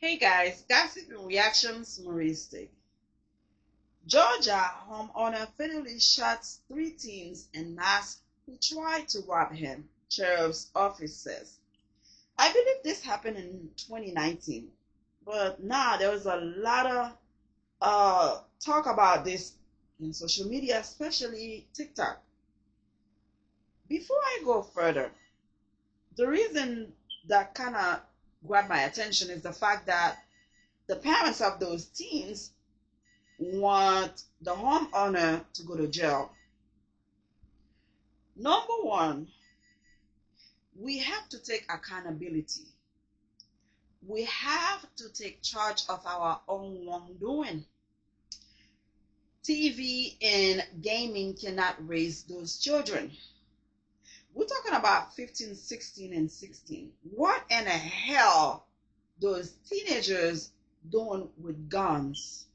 Hey guys, gossip reactions humoristic. Georgia homeowner fatally shoots three teens in mask who tried to rob him, sheriff's office says. I believe this happened in 2019, but now there was a lot of talk about this in social media, especially TikTok. Before I go further, the reason that kind of grabbed my attention is the fact that the parents of those teens want the homeowner to go to jail. Number one, we have to take accountability. We have to take charge of our own wrongdoing. TV and gaming cannot raise those children. We're talking about 15, 16, and 16. What in the hell those teenagers doing with guns,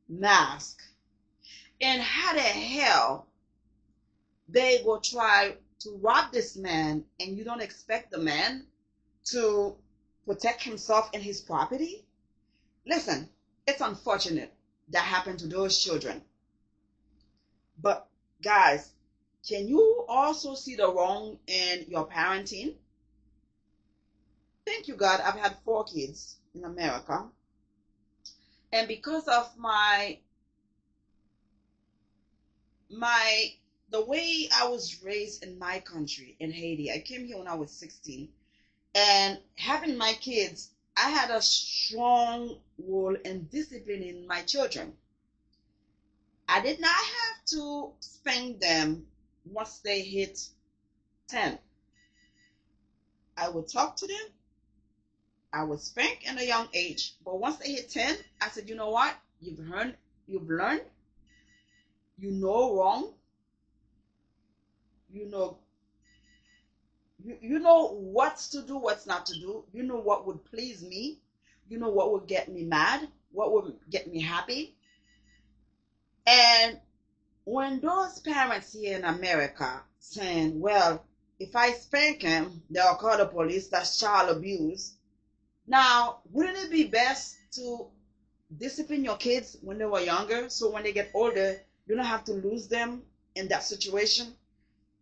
masks, and how the hell they will try to rob this man and you don't expect the man to protect himself and his property? Listen, it's unfortunate that happened to those children. But guys, can you also see the wrong in your parenting? Thank you, God. I've had 4 kids in America. And because of my the way I was raised in my country in Haiti, I came here when I was 16. And having my kids, I had a strong role in disciplining my children. I did not have to spank them once they hit 10. I would talk to them. I would spank in a young age. But once they hit 10, I said, you know what? You've learned, you know wrong, you know you know what's to do, what's not to do. You know what would please me. You know what would get me mad, what would get me happy. And when those parents here in America saying, well, if I spank him, they'll call the police, that's child abuse. Now, wouldn't it be best to discipline your kids when they were younger so when they get older, you don't have to lose them in that situation?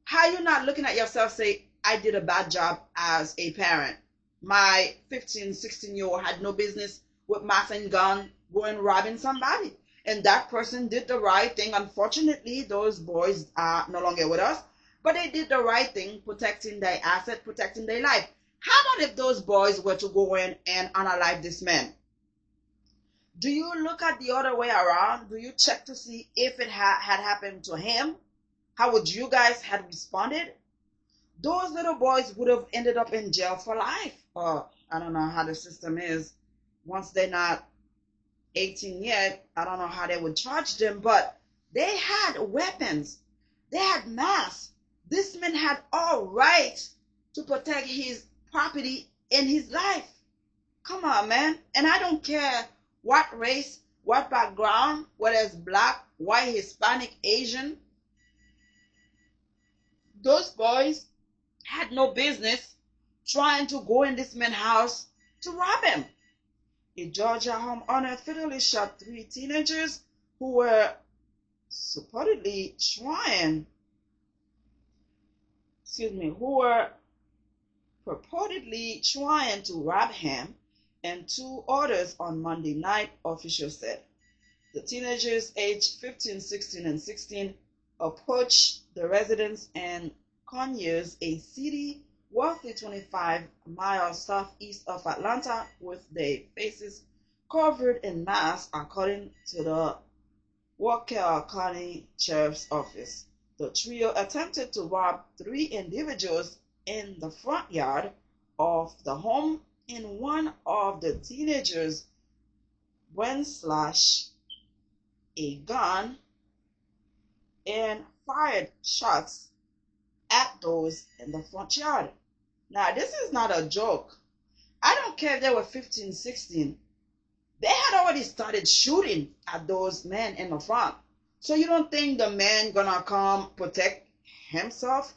How are you not looking at yourself say, I did a bad job as a parent? My 15, 16-year-old had no business with mask and gun going robbing somebody. And that person did the right thing. Unfortunately, those boys are no longer with us, but they did the right thing, protecting their asset, protecting their life. How about if those boys were to go in and unalive this man? Do you look at the other way around? Do you check to see if it had happened to him? How would you guys have responded? Those little boys would have ended up in jail for life. Or I don't know how the system is. Once they're not 18 yet, I don't know how they would charge them, but they had weapons. They had masks. This man had all right to protect his property and his life. Come on, man. And I don't care what race, what background, whether it's black, white, Hispanic, Asian. Those boys had no business trying to go in this man's house to rob him. A Georgia homeowner fatally shot 3 teenagers who were supposedly trying, who were purportedly trying to rob him and 2 others on Monday night, officials said. The teenagers aged 15, 16, and 16 approached the residence in Conyers, a city roughly 25 miles southeast of Atlanta, with their faces covered in masks, according to the Waukesha County Sheriff's Office. The trio attempted to rob 3 individuals in the front yard of the home, and one of the teenagers brandished a gun and fired shots at those in the front yard. Now, this is not a joke. I don't care if they were 15, 16. They had already started shooting at those men in the front. So you don't think the man gonna come protect himself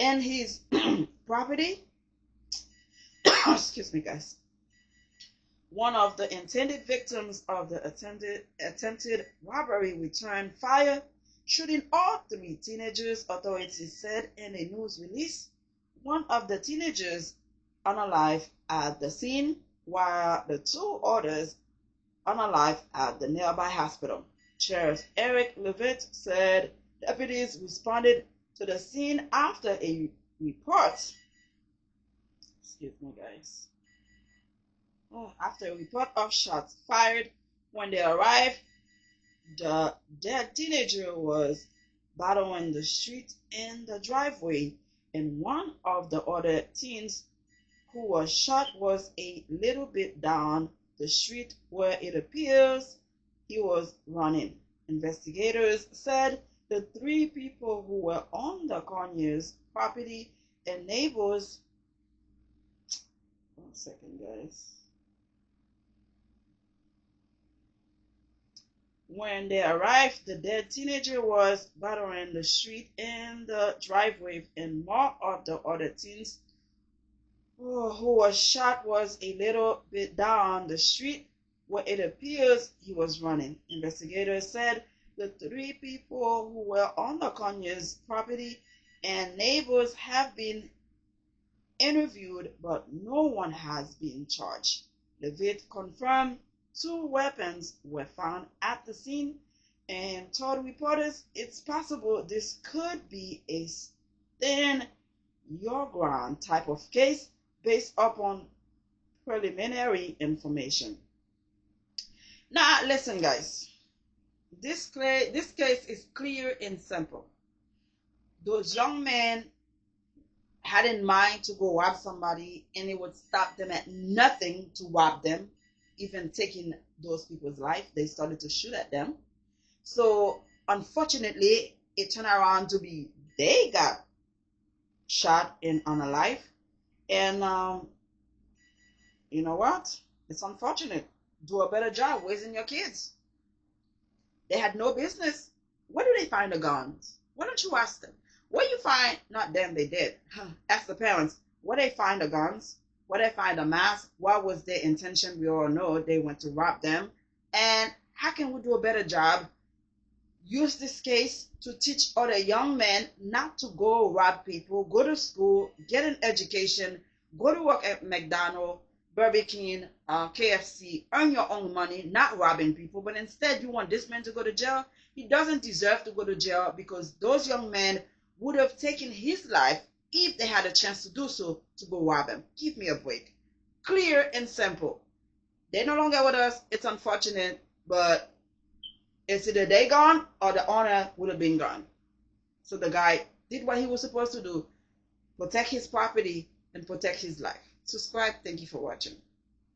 and his property? Excuse me, guys. One of the intended victims of the attempted robbery returned fire, shooting all three teenagers, authorities said in a news release. One of the teenagers unalive at the scene, while the two others unalive at the nearby hospital. Sheriff Eric Levitt said deputies responded to the scene after a report. Excuse me, guys. After a report of shots fired. When they arrived, the dead teenager was battling the street in the driveway, and one of the other teens who was shot was a little bit down the street where it appears he was running. Investigators said the three people who were on the Conyers property and neighbors. One second, guys. When they arrived, the dead teenager was battering the street in the driveway, and more of the other teens who was shot was a little bit down the street where it appears he was running. Investigators said the three people who were on the Conyers property and neighbors have been interviewed, but no one has been charged. Levitt confirmed 2 weapons were found at the scene and told reporters it's possible this could be a stand your ground type of case based upon preliminary information. Now, listen, guys. This case is clear and simple. Those young men had in mind to go rob somebody, and it would stop them at nothing to rob them, even taking those people's life. They started to shoot at them. So, unfortunately, it turned around to be they got shot and unalive. And you know what? It's unfortunate. Do a better job raising your kids. They had no business. Where do they find the guns? Why don't you ask them? Where you find, not them, they did. Ask the parents, where they find the guns? Where they find the mask? What was their intention? We all know they went to rob them. And how can we do a better job? Use this case to teach other young men not to go rob people, go to school, get an education, go to work at McDonald's, Burger King, KFC, earn your own money, not robbing people, but instead you want this man to go to jail. He doesn't deserve to go to jail because those young men would have taken his life if they had a chance to do so, to go rob him. Give me a break. Clear and simple. They're no longer with us. It's unfortunate, but it's either they gone or the owner would have been gone. So the guy did what he was supposed to do, protect his property and protect his life. Subscribe. Thank you for watching.